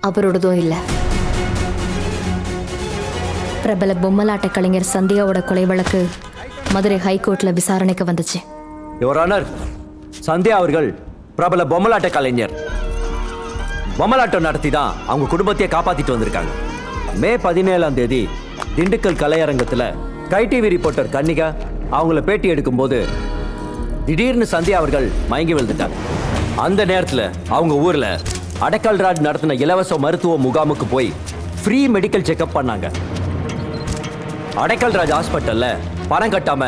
அவரோடதும் இல்லை. பிரபல பொம்மலாட்ட கலைஞர் சந்தியாவோட கொலை வழக்கு மதுரை ஹைகோர்ட்ல விசாரணைக்கு வந்துச்சு. யுவர் ஆனர், சந்தியா அவர்கள் பிரபல பொம்மலாட்ட கலைஞர். பொம்மலாட்டம் நடத்தி தான் அவங்க குடும்பத்தையே காப்பாத்திட்டு வந்திருக்காங்க. மே 17ஆம் தேதி திண்டுக்கல் கலையரங்கத்துல கை டிவி ரிப்போர்ட்டர் கன்னிகா அவங்கள பேட்டி எடுக்கும்போது திடீர்னு சந்தியா அவர்கள் மயங்கி விழுந்துட்டாங்க. அந்த நேரத்தில் அவங்க ஊர்ல அடைக்கல் ராஜ் நடத்தின இலவச மருத்துவ முகாமுக்கு போய் ஃப்ரீ மெடிக்கல் செக்அப் பண்ணாங்க. அடைக்கல் ராஜ் ஹாஸ்பிட்டல்ல பணம் கட்டாம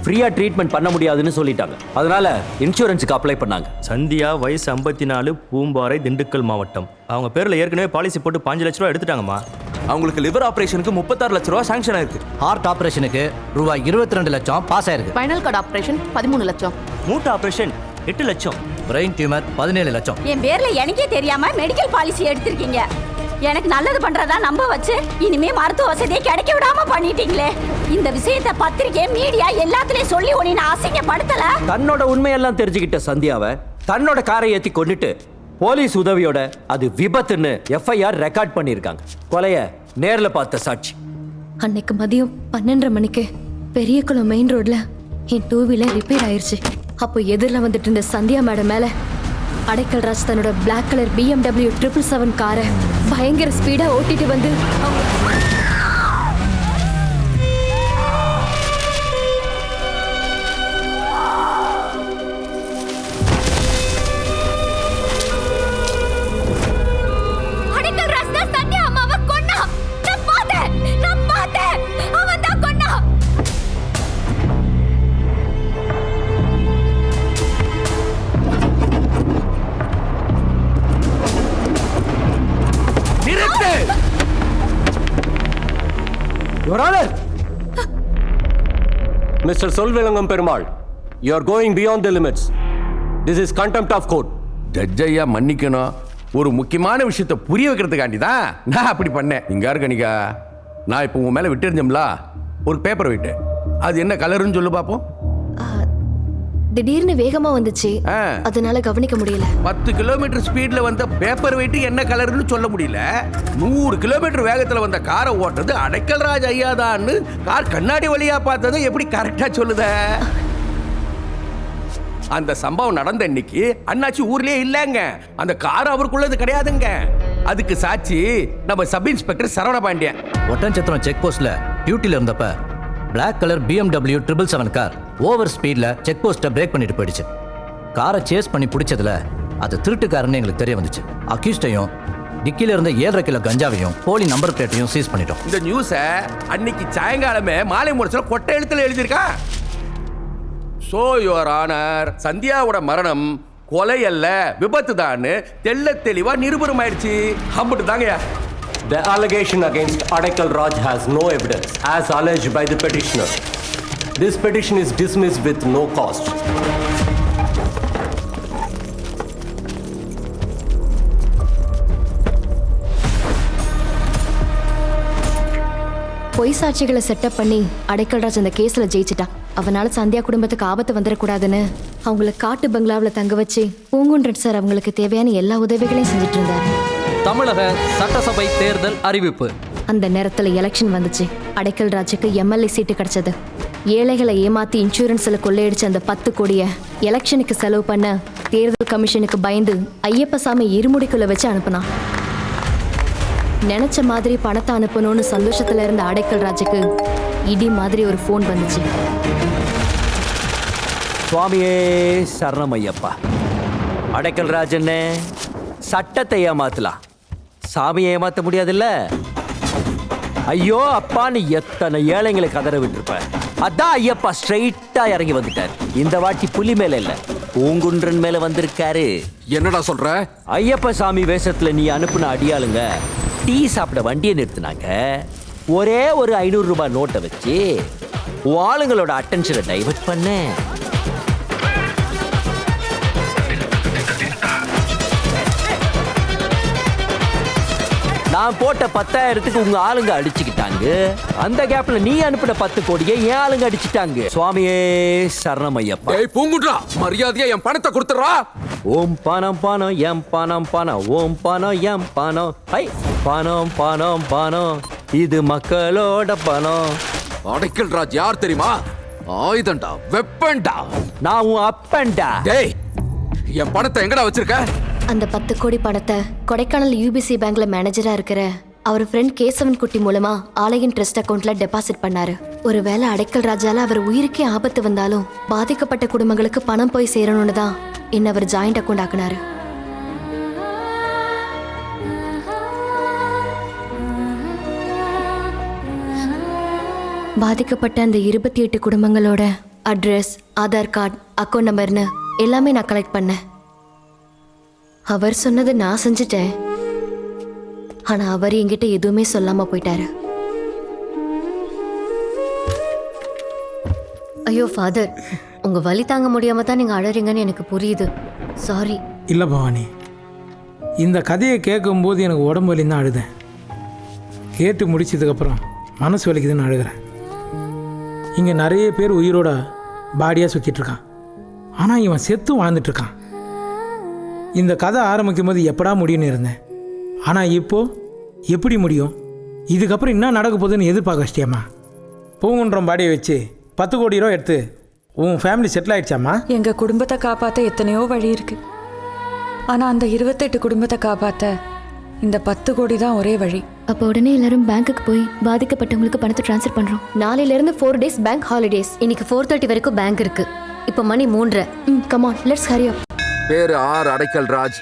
ஃப்ரீயா ட்ரீட்மெண்ட் பண்ண முடியாதுன்னு சொல்லிட்டாங்க. அதனால இன்சூரன்ஸுக்கு அப்ளை பண்ணாங்க. சந்தியா வயசு 54, பூம்பாறை, திண்டுக்கல் மாவட்டம். அவங்க பேர்ல ஏற்கனவே பாலிசி போட்டு 5 லட்ச ரூபா எடுத்துட்டாங்கம்மா. அவங்களுக்கு லிவர் ஆபரேஷனுக்கு 36 லட்ச ரூபா சாங்ஷன் ஆயிருக்கு. ஹார்ட் ஆபரேஷனுக்கு ரூபாய் 22 லட்சம் பாஸ் ஆயிருக்கு. ஸ்பைனல் கார்டு ஆபரேஷன் 13 லட்சம். மூட்டு ஆபரேஷன் 8 லட்சம். பிரெயின் டியூமர் 17 லட்சம். என் பேர்ல எனக்கே தெரியாம மெடிக்கல் பாலிசி எடுத்திருக்கீங்க. எனக்கு நல்லது பண்றதா நம்ப வச்சு இனிமே மருத்துவ வசதியை கிடைக்க விடாம பண்ணிட்டீங்களே. இந்த விஷயத்தை பத்திரிகை, மீடியா எல்லாத்துலயும் சொல்லி உன்னை அசிங்கப்படுத்தல. தன்னோட உண்மையெல்லாம் தெரிஞ்சுக்கிட்ட சந்தியாவை தன்னோட காரை ஏத்தி கொண்டுட்டு போலீஸ் உதவியோட அது விபத்துன்னு எஃப்ஐஆர் ரெக்கார்ட் பண்ணிருக்காங்க. கொலைய நேர்ல பார்த்த சாட்சி. அன்னைக்கு மதியம் 12:30 மணிக்கு பெரியகுளம் மெயின் ரோட்ல என் 2 வீலர் ரிப்பேர் ஆயிருச்சு. அப்போ எதிரில் வந்துட்டு இருந்த சந்தியா மேடம் மேல அடைக்கல் ராஜ் தன்னோட பிளாக் கலர் BMW 777 காரை பயங்கர ஸ்பீடா ஓட்டிட்டு வந்து Mr. Solvelangam Perumal, you are going beyond the limits. This is contempt of court. Judge ஐயா மன்னிக்கணும். ஒரு முக்கியமான விஷயத்தை புரிய வைக்கிறதுக்காண்டி தான் நான் அப்படி பண்ணேன். இங்க யாரு கணிகா, நான் இப்போ உன் மேல விட்டுருந்தோம்ல ஒரு பேப்பர் வெயிட்டு, அது என்ன கலருன்னு சொல்லு பாப்போம். திடீர்னு வேகமா வந்துச்சு, அதனால கவனிக்க முடியல. 10 கிலோமீட்டர் ஸ்பீட்ல வந்த பேப்பர் வெயிட் என்ன கலர்னு சொல்ல முடியல. 100 கிலோமீட்டர் வேகத்துல வந்த காரை ஓட்டுறது அடைக்கல் ராஜ் ஐயாதான்னு கார் கண்ணாடி வழியா பார்த்தது எப்படி கரெக்டா சொல்லுத? அந்த சம்பவம் நடந்த இன்னைக்கு அண்ணாச்சி ஊர்லயே இல்லங்க. அந்த கார் அவருக்குள்ளது கிடையாதுங்க. அதுக்கு சாட்சி நம்ம sub inspector Saravana Pandian. Oddanchatram check போஸ்ட்ல டியூட்டில இருந்தப்ப black colour BMW 777 car over ஸ்பீட்ல செக் போஸ்ட்டை பிரேக் பண்ணிட்டு போயிடுச்சு. காரை சேஸ் பண்ணி பிடிச்சதுல அது திருட்டுக்காரன்னு எங்களுக்கு தெரிய வந்துச்சு. அக்யூஸ்டையும் டிக்கில இருந்த 7.5 கிலோ கஞ்சாவையும் போலி நம்பர் பிளேட்டையும் சீஸ் பண்ணிட்டோம். இந்த நியூஸ அன்னைக்கு சாயங்காலமே மாலை முரசுல கொட்டை எழுத்துல எழுதியிருக்கா. சோ யுவர் ஆனர், சந்தியாவோட மரணம் கொலை அல்ல விபத்து தான் தெள்ள தெளிவா நிரூபணம் ஆயிடுச்சு. அம்பிட்டு தாங்கயா. The allegation against Adekal Raj has no evidence, as alleged by the petitioner. This petition is dismissed with no cost. பொய் சாட்சிகளை செட்டப் பண்ணி அடைக்கல் ராஜ் அந்த கேஸ்ல ஜெயிச்சிட்டான். அவனால சந்தியா குடும்பத்துக்கு ஆபத்து வந்துடக்கூடாதுன்னு அவங்கள காட்டு பங்களாவில் தங்க வச்சு பூங்குன்றன் சார் அவங்களுக்கு தேவையான எல்லா உதவிகளையும் செஞ்சுட்டு இருந்தாரு. தமிழக சட்டசபை தேர்தல் அறிவிப்பு. அந்த நேரத்துல எலெக்ஷன் வந்துச்சு. அடைக்கல் ராஜுக்கு MLA சீட்டு கிடைச்சது. ஏழைகளை ஏமாத்தி இன்சூரன்ஸ்ல கொள்ளையடிச்ச அந்த 10 கோடியை எலெக்ஷனுக்கு செலவு பண்ண தேர்தல் கமிஷனுக்கு பயந்து ஐயப்பசாமி இருமுடிக்குள்ள வச்சு அனுப்புனான். நினைச்ச மாதிரி பணத்தை அனுப்பணும்னு சந்தோஷத்துல இருந்த அடைக்கல் ராஜுக்கு இடி மாதிரி ஒரு போன் வந்துச்சு. சுவாமியே சரணம் ஐயப்பா. அடைக்கல் ராஜ் என்ன சட்டத்தை ஏமாத்தலாம், சாமியை ஏமாத்த முடியாதுல்ல. ஐயோ அப்பான்னு எத்தனை ஏழைங்களை கதற விட்டுருப்ப. அதான் ஐயப்பா ஸ்ட்ரைட்டா இறங்கி வந்துட்டார். இந்த வாட்டி புலி மேல இல்ல, பூங்குன்றன் மேல வந்திருக்காரு. என்னடா சொல்ற? ஐயப்ப சாமி வேஷத்துல நீ அனுப்புன அடியாளுங்க டீ சாப்பிட வண்டியை நிறுத்தினாங்க. ஒரே ஒரு 500 ரூபாய் நோட்டை வச்சு ஆளுங்களோட அட்டென்ஷனை டைவர்ட் பண்ண. நான் போட்ட 10,000க்கு உங்க ஆளுங்க அடிச்சுக்கிட்டாங்க. அந்த கேப்ல நீ அனுப்பின 10 கோடியை என் ஆளுங்க அடிச்சுட்டாங்க. சுவாமியே சரணமையப்பா. ஏய் பூங்குன்றா, மரியாதையா என் பணத்தை கொடுத்துறா. ஓம் பணம் பணம் எம் பணம் பணம், ஓம் பணம் எம் பணம். ஹை பணம் பணம் பணம், இது மக்களோட பணம். அடைக்கல் ராஜ் யார் தெரியுமா? ஆயுதண்டா, வெப்பன்டா. நான் உன் அப்பன்டா. டேய், என் பணத்தை எங்கடா வச்சிருக்க? அந்த 10 கோடி பணத்தை கொடைக்கானல் யூபிசி பேங்க்ல மேனேஜரா இருக்கிற அவர் ஃப்ரெண்ட் கேசவன் குட்டி மூலமா ஆலயன் ட்ரஸ்ட் அக்கவுண்ட்ல டெபாசிட் பண்ணாரு. ஒருவேளை அடைக்கல் ராஜால அவர் உயிருக்கே ஆபத்து வந்தாலும் பாதிக்கப்பட்ட குடும்பங்களுக்கு பணம் போய் சேரணும்னு தான் என்ன அவர் ஜாயிண்ட் அக்கவுண்ட் ஆக்குனாரு. பாதிக்கப்பட்ட அந்த 28 குடும்பங்களோட அட்ரஸ், ஆதார் கார்டு, அக்கௌண்ட் நம்பர்னு எல்லாமே நான் கலெக்ட் பண்ணேன். அவர் சொன்னதை நான் செஞ்சுட்டேன். ஆனா அவர் என்கிட்ட எதுவுமே சொல்லாம போயிட்டாரு. ஐயோ ஃபாதர், உங்க வலி தாங்க முடியாம தான் நீங்க அழறீங்கன்னு எனக்கு புரியுது. சாரி. இல்லை பவானி, இந்த கதையை கேட்கும்போது எனக்கு உடம்பு வலி தான் அழுதேன். கேட்டு முடிச்சதுக்கப்புறம் மனசு வலிக்குதுன்னு அழுகிறேன். இங்கே நிறைய பேர் உயிரோட பாடியாக சுற்றிட்டுருக்கான். ஆனால் இவன் செத்தும் வாழ்ந்துட்டுருக்கான். இந்த கதை ஆரம்பிக்கும் போது எப்படா முடியும்னு இருந்தேன். ஆனால் இப்போது எப்படி முடியும்? இதுக்கப்புறம் என்ன நடக்க போகுதுன்னு எதிர்பார்க்க வச்சிட்டியாம்மா? பூங்குன்றம் பாடியை வச்சு 10 கோடி ரூபா எடுத்து உன் ஃபேமிலி செட்டில் ஆகிடுச்சாம்மா? எங்கள் குடும்பத்தை காப்பாற்ற எத்தனையோ வழி இருக்குது. ஆனால் அந்த 28 குடும்பத்தை காப்பாற்ற இந்த 10 கோடி தான் ஒரே வழி. அப்போ உடனே எல்லாரும் பேங்க்குக்கு போய் பாதிக்கப்பட்டவங்களுக்கு பணத்தை ட்ரான்ஸ்ஃபர் பண்றோம். நாளையில இருந்து 4 days பேங்க் ஹாலிடேஸ். இன்னைக்கு 4:30 வரைக்கும் பேங்க் இருக்கு. இப்போ மணி 3:30. கம் ஆன், லெட்ஸ் ஹரி அப். பேரு ஆர் அடைக்கல் ராஜ்,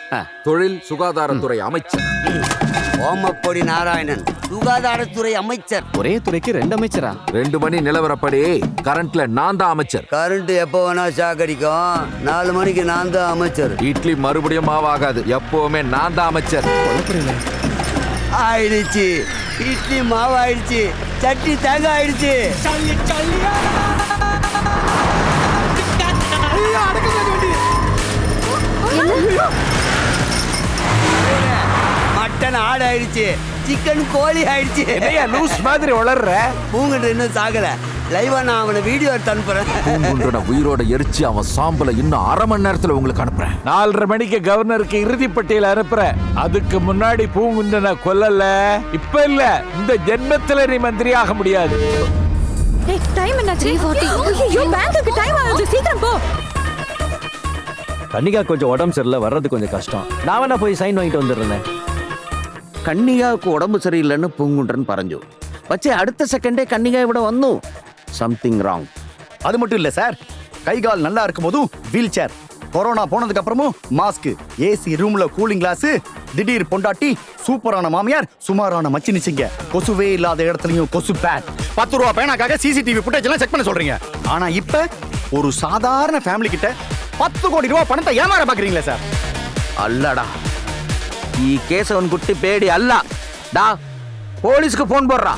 தொழில் சுகாதாரத்துறை அமைச்சர். ஓமப்பொடி நாராயணன், சுகாதாரத்துறை அமைச்சர். ஒரே துறைக்கு 2 அமைச்சரா? 2 மணி நிலவரப்படி கரண்ட்ல நான் தான் அமைச்சர். கரண்ட் எப்போ வேணா ஷாக் அடிக்கும். 4 மணிக்கு நான் தான் அமைச்சர். இட்லி மறுபடியும் மாவாகாது, எப்பவுமே நான் தான் அமைச்சர். ஆயிடுச்சு, இட்லி மாவு ஆயிடுச்சு, சட்னி தேங்காய் ஆயிடுச்சு. மட்டன் ஆடு ஆயிடுச்சு, சிக்கன் கோழி ஆயிடுச்சு. லூஸ் மாதிரி வளர்ற. பூங்குன்ற இன்னும் சாகல. லைவா நான் அவனை வீடியோ எடுத்து அனுப்புறேன். பூங்குன்றன உயிரோட எரிச்சு அவன் சாம்பல இன்னும் 1/2 மணி நேரத்துல உங்களுக்கு அனுப்புறேன். 4:30 மணிக்கு கவர்னருக்கு இறுதி பட்டியல் அனுப்புறேன். அதுக்கு முன்னாடி பூங்குன்றன கொல்லல, இப்ப இல்ல, இந்த ஜென்மத்துல நீ மந்திரி ஆக முடியாது. டைம் என்னாச்சு? 3:40. பேங்க்குக்கு டைம் ஆகுது, சீக்கிரம் போ. கன்னிகா கொஞ்சம் உடம்பு சரியில்லை, வர்றது கொஞ்சம் கஷ்டம். நான் வேணா போய் சைன் வாங்கிட்டு வந்துடுறேன். கன்னிகாவுக்கு உடம்பு சரியில்லைன்னு பூங்குன்றன் பறஞ்சு வச்சு அடுத்த செகண்டே கன்னிகா விட வந்து சம்திங் ராங். அது மட்டும் இல்லை சார், கை கால் நல்லா இருக்கும் போதும் வீல் சேர், கொரோனா போனதுக்கு அப்புறமும் மாஸ்க், ஏசி ரூம்ல கூலிங் கிளாஸ், திடீர் பொண்டாட்டி, சூப்பரான மாமியார், சுமாரான மச்சினிச்சிங்க, கொசுவே இல்லாத இடத்துலயும் கொசு பேட், 10 ரூபா பேனாக்காக சிசிடிவி ஃபுட்டேஜ் எல்லாம் செக் பண்ண சொல்றீங்க. ஆனா இப்ப ஒரு சாதாரண ஃபேமிலி கிட்ட 10 கோடி ரூபாய் பணத்தை ஏமாற பாக்குறீங்களா சார்? அல்லடா, ಈ ಕೇಸವನ್ ಗುಟ್ಟಿ ಬೇಡಿ ಅಲ್ಲ ಡಾ, போலீஸ்க்கு போன் போடுறா.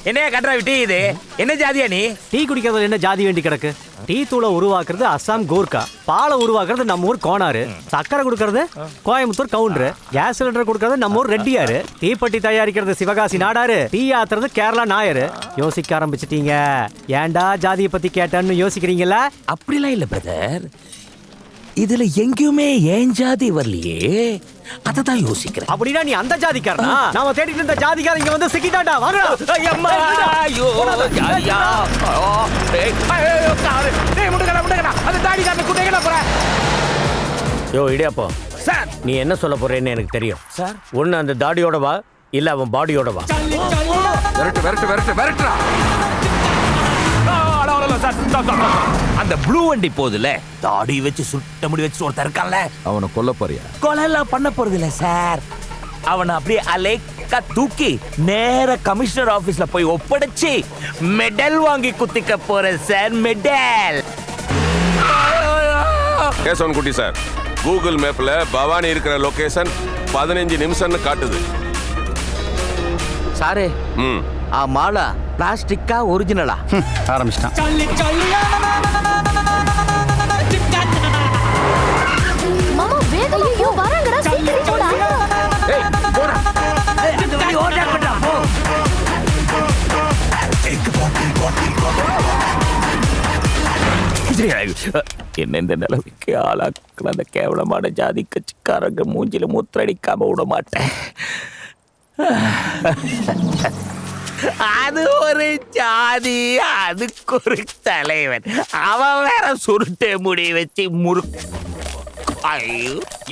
என்னையா கட்டுற டீ? இது என்ன ஜாதியா நீ? டீ குடிக்கிறதுல என்ன ஜாதி வேண்டி கிடக்கு? டீ தூளை உருவாக்குறது அஸ்ஸாம் கோர்க்கா, பாலை உருவாக்குறது நம்ம ஊர் கோனாரு, சக்கரை கொடுக்கறது கோயம்புத்தூர் கவுண்டரு, கேஸ் சிலிண்டர் கொடுக்கறது நம்ம ஊர் ரெட்டியாரு, தீப்பெட்டி தயாரிக்கிறது சிவகாசி நாடாரு, டீ ஆத்துறது கேரளா நாயரு. யோசிக்க ஆரம்பிச்சிட்டீங்க. ஏன்டா ஜாதியை பத்தி கேட்டான்னு யோசிக்கிறீங்களா? அப்படிலாம் இல்ல பிரதர், இதுல எங்கேயுமே ஏன் ஜாதி வரலையே, அததான் யோசிக்கிறேன். அப்படின்னா நீ அந்த ஜாதிக்காரனா? நாம தேடிட்டு இருந்த ஜாதிக்காரன் இங்க வந்து சிக்கிட்டாடா. வாங்கடா. ஐயம்மா, ஐயோ ஐயா, டேய் முடுங்கடா, அந்த தாடிக்காரனை குட்டைகள போற. யோ இடியாப்போ சார், நீ என்ன சொல்ல போறேன்னு எனக்கு தெரியும் சார். ஒன்னு அந்த தாடியோட வா, இல்ல அவன் பாடியோட வா. விரட்டுறா. அந்த ப்ளூ வண்டி போதுல, தாடி வச்சு சுட்ட முடி வச்சு ஒருத்தர் இருக்கான்ல, அவனை கொல்ல போறியா? கொலைலாம் பண்ண போறது இல்ல சார். அவனை அப்படியே அலேக்கா தூக்கி நேர கமிஷனர் ஆபீஸ்ல போய் ஒப்படைச்சு மெடல் வாங்கி குத்திக்க போறேன் சார். மெடல். கேசவன் குட்டி சார், கூகுள் மேப்ல பவானி இருக்கிற லொகேஷன் 15 நிமிஷம்னு காட்டுது. சாரே, ஆ மாலா பிளாஸ்டிக்கா ஒரிஜினலா? ஆரம்பிச்சிட்டான். மாமா வேகமா என்ன இந்த நிலைமைக்கு ஆளாக்குற அந்த கேவலமான ஜாதி கட்சிக்காரங்க மூஞ்சில மூத்திரடிக்காம விட மாட்டேன். அது ஒரு ஜாதி, அதுக்கு ஒரு தலைவன், அவன் வேற சுருட்டை முடி வச்சு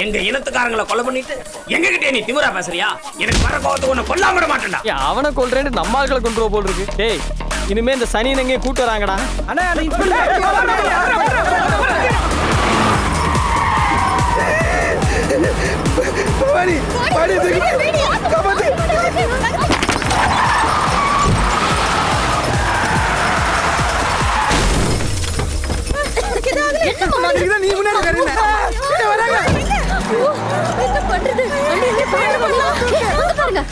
எங்க இனத்துக்காரங்களை கொலை பண்ணிட்டு எங்க கிட்டே நீ திமிரா பேசுறியா? எனக்கு வர கோவத்துக்கு உன்னை கொல்லாம விட மாட்டேன்டா. அவனை கொல்றேன்னு நம்ம ஆட்களை கொண்டு போல் இருக்கு. டேய், இனிமே இந்த சனி எங்கே கூட்டு வராங்கடா.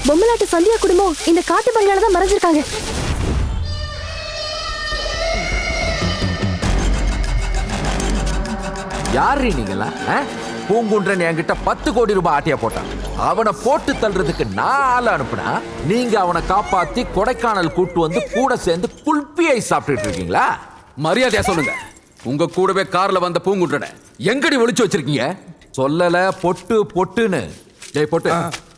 பொம்மலாட்டு சந்தியா குடும்பம் இந்த காட்டு பங்களால தான் மறைஞ்சிருக்காங்க. யாரு நீங்களா? பூங்குன்றன் என்கிட்ட 10 கோடி ரூபாய் ஆட்டியா போட்டான். அவனை போட்டு தள்ளுறதுக்கு நான் ஆள் அனுப்புனா நீங்க அவனை காப்பாத்தி கொடைக்கானல் கூட்டு வந்து கூட சேர்ந்து குல்பியை சாப்பிட்டுட்டு இருக்கீங்களா? மரியாதையா சொல்லுங்க. உங்க கூடவே கார்ல வந்த பூங்குன்றனை எங்கடி ஒளிச்சு வச்சிருக்கீங்க? சொல்லல பொட்டு பொட்டுன்னு. டேய் பொட்டு,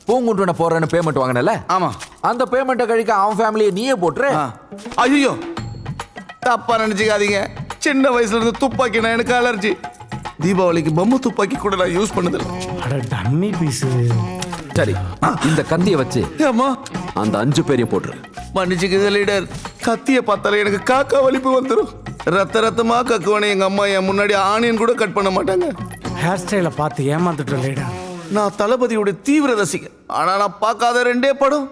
பூங்குன்றனை போறேன்னு பேமெண்ட் வாங்கினல? ஆமா. அந்த பேமெண்ட்டை கழிக்க அவன் ஃபேமிலியை நீயே போட்டுரு. ஐயோ, தப்பா நினைச்சுக்காதீங்க. சின்ன வயசுல இருந்து துப்பாக்கி நான் எனக்கு அலர்ஜி. தீபாவளிக்கு பொம்மை துப்பாக்கி கூட நான் யூஸ் பண்ணதில்லை. Dummy piece. சரி, இந்த கத்தியை வச்சு அந்த 5 பேரையும் போட்டுரு. மன்னிச்சுக்குது லீடர், கத்திய பார்த்தாலே எனக்கு காக்கா வலிப்பு வந்துடும். ரத்தமா கக்குவானே எங்க அம்மா என் முன்னாடி ஆனியன் கூட கட் பண்ண மாட்டாங்க. ஹேர் ஸ்டைலை பார்த்து ஏமாந்துட்டோம் லீடர். நான் தளபதியோட தீவிர ரசிகன். ஆனா நான் பார்க்காத 2 படம்,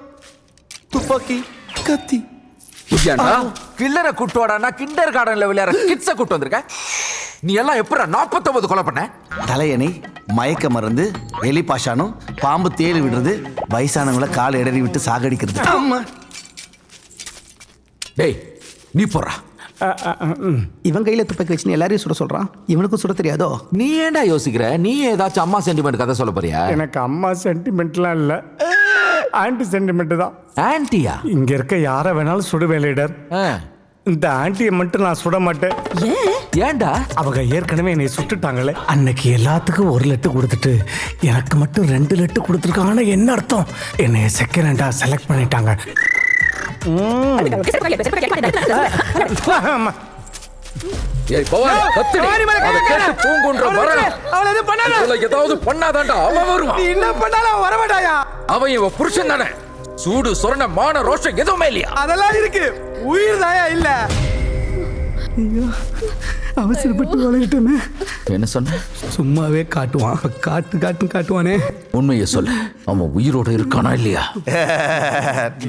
துப்பாக்கி கத்தி. கில்லரை கூட்டு வாடானா கிண்டர் கார்டன்ல விளையாடுற கிட்ஸை கூட்டு வந்திருக்க. நீ எல்லாம் எப்படா 49 கொலை பண்ண? தலையணை, மயக்க மருந்து, எலி பாஷானும், பாம்பு தேடி விடுறது, வயசானவங்களை கால் இடறி விட்டு சாகடிக்கிறது. டேய், நீ போறா. இவன் கையில துப்பாக்கி வச்சு எல்லாரையும் சுட சொல்றான். இவனுக்கும் சுட தெரியாதோ? நீ ஏன்டா யோசிக்கிற? நீ ஏதாச்சும் அம்மா சென்டிமெண்ட் கதை சொல்ல போறியா? எனக்கு அம்மா சென்டிமெண்ட்லாம் இல்ல, ஆன்டி சென்டிமெண்ட் தான். ஆன்டியா? இங்க இருக்க யாரை வேணாலும் சுடுவேன் லீடர். இந்த ஆன்டியை மட்டும் நான் சுட மாட்டேன். ஏன்டா? அவங்க ஏற்கனவே என்னை சுட்டுட்டாங்களே. அன்னைக்கு எல்லாத்துக்கும் 1 லட்டு கொடுத்துட்டு எனக்கு மட்டும் 2 லட்டு கொடுத்துருக்காங்கன்னா என்ன அர்த்தம்? என்னை செகண்ட் ஹேண்டா செலக்ட் பண்ணிட்டாங்க. அவன் இவன் புருஷன் தானே. சூடு சொரண மான ரோஷம் எதுவுமே இல்லையா? அதெல்லாம் இருக்கு, உயிர் தாயா இல்ல. அவசரப்பட்டு வளர்கிட்டமே. என்ன சொன்ன? சும்மாவே காட்டுவான், காட்டுவானே. உண்மையை சொல்லு, அவன் உயிரோட இருக்கானா இல்லையா?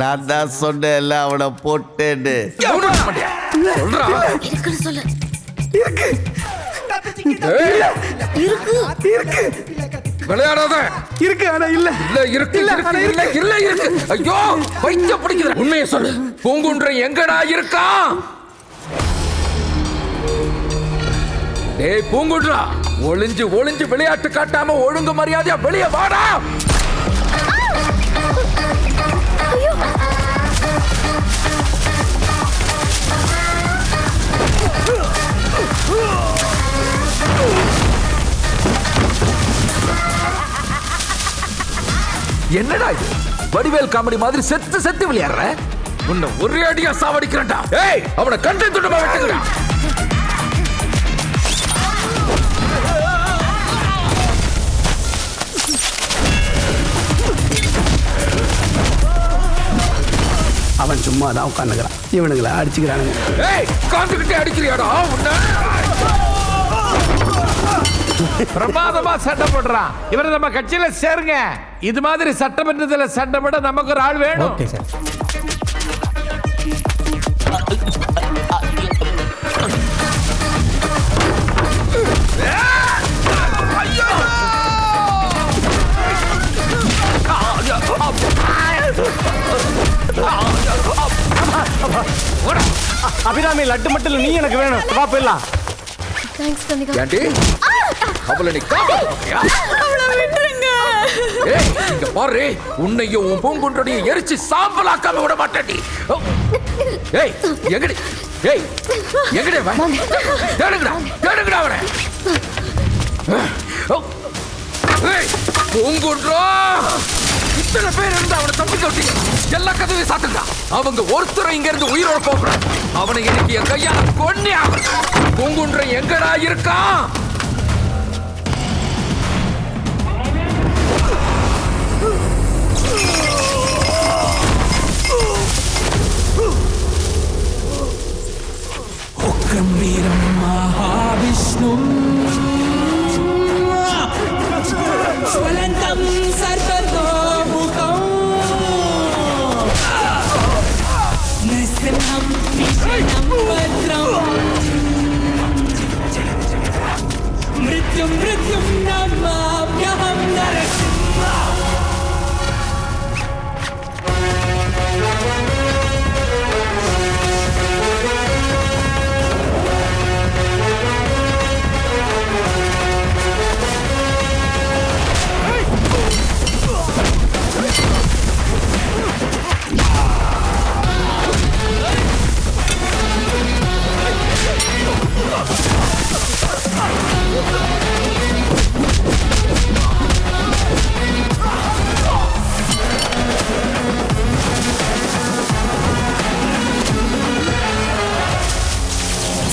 நான் தான் சொன்னேன்ல அவனை போட்டேன்னு. விளையாடாத. இருக்கு ஆனா இல்ல. இருக்கு. ஐயோ, வைக்க பிடிக்குது. உண்மையை சொல்லு, பூங்குன்றன் எங்கடா இருக்கான்? டேய் பூங்குன்றா, ஒளிஞ்சு விளையாட்டு காட்டாம ஒழுங்கு மரியாதையா வெளியே வாடா. என்னடா இது? வடிவேல் காமெடி மாதிரி செத்து விளையாடுற. உன்னை ஒரே அடியா சாவடிக்கிறேன்டா. ஏய், அவனை கண்டை துண்டமா வெட்டுங்கடா. அவன் சும்மா தான் உட்காந்துக்கிறான், இவனுங்களை அடிச்சுக்கிறானுங்க. ஏய், காந்துக்கிட்டே அடிக்கிறியாடா? பிரமாதமா சட்டை போடுறான். இவரை நம்ம கட்சியில சேருங்க. இது மாதிரி சட்டமன்றத்துல சட்டை போட நமக்கு ஒரு ஆள் வேணும். Okay sir. அபிராமி, லட்டு மட்டும் நீ எனக்கு வேணும். வா போயிடலாம். தேங்க்ஸ் கனிகா. ஏண்டி அவளை நீ காப்பாத்தியா? ஏய், இங்க பாரு, உன்னையும் உன் பூங்குன்றனையும் எரிச்சு சாம்பலாக்காம விட மாட்டேன்டி. ஏய், எங்கடி ஏய் எங்கடே வா தேடுங்கடா தேடுங்கடா அவனை ஏய் பூங்குன்றா இத்தனை பேர் இருந்து அவனை தப்பிக்க விட்டீங்க எல்லா கதவையும் சாத்துங்கடா அவங்க ஒருத்தரும் இங்க இருந்து உயிரோட போகக்கூடாது அவனை எனக்கு என் கையால கொன்னே ஆகணும் பூங்குன்ற எங்கடா இருக்கான் गंभीरं महाविष्णुं ज्वलन्तं सर्वतोमुखं नृसिंहं भीषणं भद्रं मृत्युं मृत्युं नमाम्यहं नरसिंहा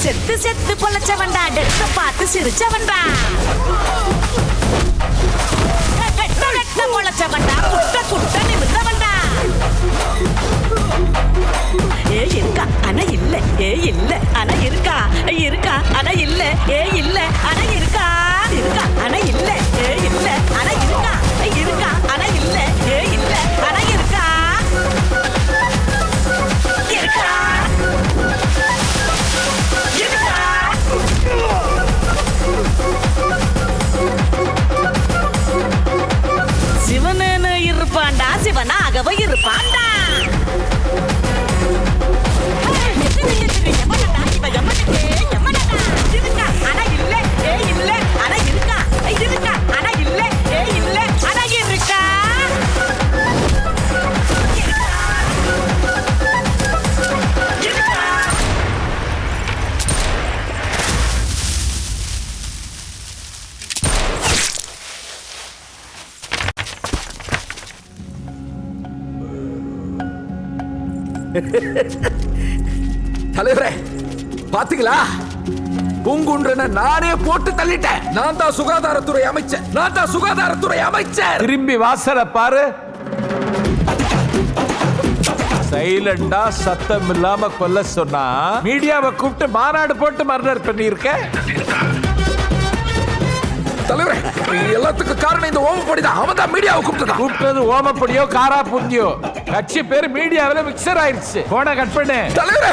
செத்து செத்து பொழைச்சவன்டா டெத்த பார்த்து சிரிச்சவன்டா கெட்ட கெட்ட பொழைச்சவன்டா குட்ட குட்ட நிமிர்ந்தவன்டா ஏ இருக்கா ஆனா இல்ல ஏ இல்ல ஆனா இருக்கா இருக்கா ஆனா இல்ல ஏ இல்ல ஆனா இருக்கா இருக்கா ஆனா இல்ல ஏ இல்ல ஆனா இருக்கா இருக்கா ஆனா இல்ல ஏ இல்ல ஆனா இருக்கா இருக்கா சிவனேன்னு இருப்பான்டா சிவனாகவே இருப்பான்டா ஆனா இல்ல ஏ இல்ல ஆனா இருக்கா இருக்கா ஆனா இல்ல ஏ இல்ல ஆனா இருக்கா தலைவரே பாத்தீங்களா பூங்குன்றனை நானே போட்டு தள்ளிட்டேன் நான் தான் சுகாதாரத்துறை அமைச்சர் நான் தான் சுகாதாரத்துறை அமைச்சர் திரும்பி வாசல பாரு சைலண்டா சத்தம் இல்லாம கொல்ல சொன்னா மீடியாவை கூப்பிட்டு மாநாடு போட்டு மர்டர் பண்ணிருக்க தலைவரே எல்லாத்துக்கும் காரணம் இந்த ஓமப்படி தான் அவன் தான் மீடியாவை கூப்பிட்டது ஓமப்படியோ காரா புந்தியோ கட்சி பேர் மீடியாவில் மிக்சர் ஆயிடுச்சு போன கட் பண்ணு தலைவரே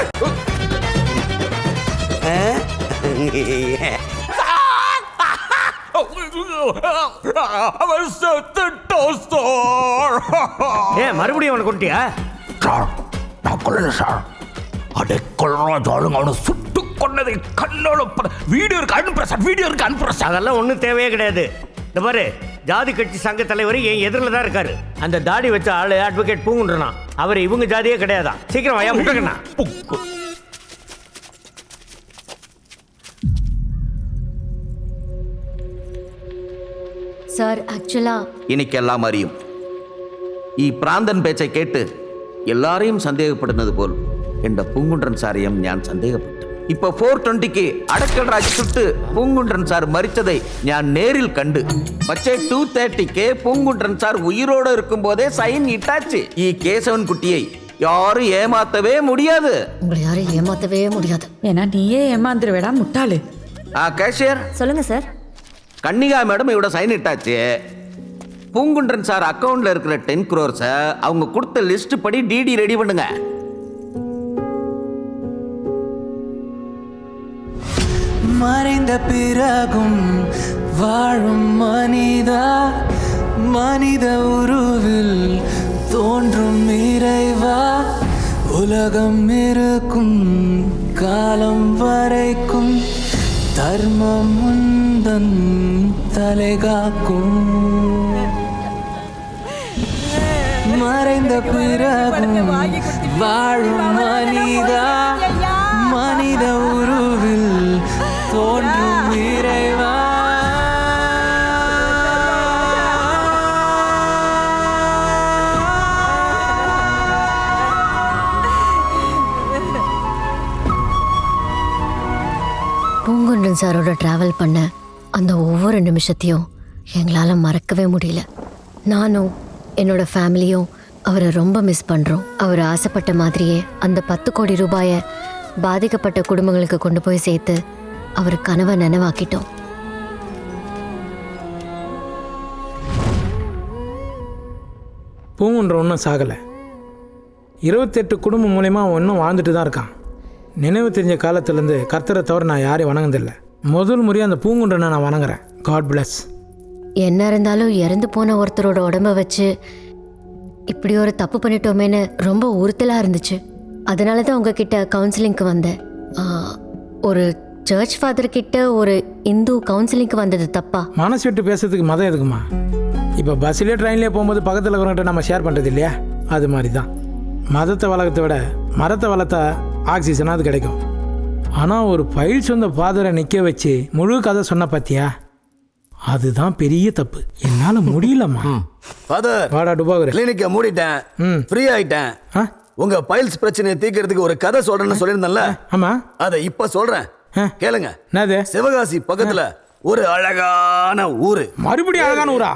ஏன் மறுபடியும் அவனை கொண்டியா நான் கொல்லல சார் அடைக்கொள்றான் அவனை சுட்டு கொண்டதை கண்ணோட வீடியோ இருக்கு அனுப்புற சார் வீடியோ இருக்கு அனுப்புற சார் அதெல்லாம் ஒன்றும் தேவையே கிடையாது இந்த பாரு ஜாதி கட்சி சங்க தலைவர் என் எதிரில் தான் இருக்காரு அந்த தாடி வச்ச ஆளு அட்வொகேட் பூங்குன்றனா அவர் இவங்க ஜாதியே கிடையாதான் சீக்கிரம் ஐயா முட்டக்கண்ணா சார் ஆக்சுவலா இன்னைக்கு எல்லாம் அறியும் ഈ പ്രാന്തൻ പേച്ചை കേട്ട് എല്ലാരെയും സന്ദേഹപ്പെടുന്നത് പോൽ എൻ്റെ പൂങ്കുன்றൻ സാരെയും ഞാൻ സന്ദേഹപ്പെട്ടു ഇപ്പൊ 420 അടക്കൽ രാജ് ചുട്ട് പൂങ്കുன்றൻ സാർ മരിച്ചதை ഞാൻ നേരിൽ കണ്ട് പക്ഷേ 230 பூங்குன்றன் சார் உயிரோடு இருக்கும்போதே சைன் இட்டாச்சு ഈ കേശവൻ കുട്ടിயை யாரும் ஏமாத்தவே முடியாது உங்களை யாரும் ஏமாத்தவே முடியாது ஏன்னா நீயே ஏமாந்துருவேடா முட்டாளு கேஷியர் சொல்லுங்க சார் கன்னிகா மேடம் இவட சைன் இட்டாச்சு பூங்குன்றன் சார் அக்கவுண்ட்ல இருக்கிற 10 crores அவங்க கொடுத்த லிஸ்ட் படி டிடி ரெடி பண்ணுங்க மறைந்த பிறகும் வாழும் மனிதா மனித உருவில் தோன்றும் இறைவா உலகம் இருக்கும் காலம் வரைக்கும் தர்மம் முந்தன் தலைகாக்கும் மறைந்த பிறகும் வாழும் மனிதா மனித உருவில் தோன்றும் இறைவா பூங்குன்றன் சாரோட டிராவல் பண்ண அந்த ஒவ்வொரு நிமிஷத்தையும் எங்களால் மறக்கவே முடியல. நானும் என்னோட ஃபேமிலியும் அவரை ரொம்ப மிஸ் பண்ணுறோம். அவர் ஆசைப்பட்ட மாதிரியே அந்த 10 கோடி ரூபாயை பாதிக்கப்பட்ட குடும்பங்களுக்கு கொண்டு போய் சேர்த்து அவர் கனவை நினைவாக்கிட்டோம். பூங்குன்ற ஒன்றும் சாகலை. 28 குடும்பம் மூலயமா அவன் இன்னும் வாழ்ந்துட்டு தான் இருக்கான். நினைவு தெரிஞ்ச காலத்துலேருந்து கர்த்தரை தவிர நான் யாரையும் வணங்குதில்லை. முதல் முறையாக அந்த பூங்குன்றனை நான் வணங்குறேன். God plus. என்ன இருந்தாலும் இறந்து போன ஒருத்தரோட உடம்ப வச்சு இப்படி ஒரு தப்பு பண்ணிட்டோமேன்னு ரொம்ப உறுத்தலாக இருந்துச்சு. அதனால தான் உங்ககிட்ட கவுன்சிலிங்க்கு வந்தேன். ஒரு சர்ச் ஃபாதர் கிட்ட ஒரு இந்து கவுன்சிலிங்க்கு வந்தது தப்பா? மனசு விட்டு பேசுறதுக்கு மதம் எதுக்குமா? இப்போ பஸ்ஸிலே ட்ரெயின்லேயே போகும்போது பக்கத்தில் இருக்கிறவங்ககிட்ட நம்ம ஷேர் பண்ணுறது இல்லையா? அது மாதிரி தான் மதத்தை வளர்க்கத்தை விட மரத்தை வளர்த்தா ஆக்சிஜனாக அது கிடைக்கும். ஆனால் ஒரு பயில் சொந்த ஃபாதரை நிற்க வச்சு முழு கதை சொன்ன பார்த்தியா, அதுதான் பெரிய தப்பு. என்னால முடியலம்மா. ஃபாதர் வாடா டுபாகர். கிளினிக்கை மூடிட்டேன், ஃப்ரீ ஆயிட்டேன். உங்க பைல்ஸ் பிரச்சனையை தீர்க்கிறதுக்கு ஒரு கதை சொல்றேன்னு சொல்லியிருந்தேன்ல. ஆமா, அதை இப்ப சொல்றேன், கேளுங்க. என்னது? சிவகாசி பக்கத்துல ஒரு அழகான ஊரு. மறுபடியும் அழகான ஊரா?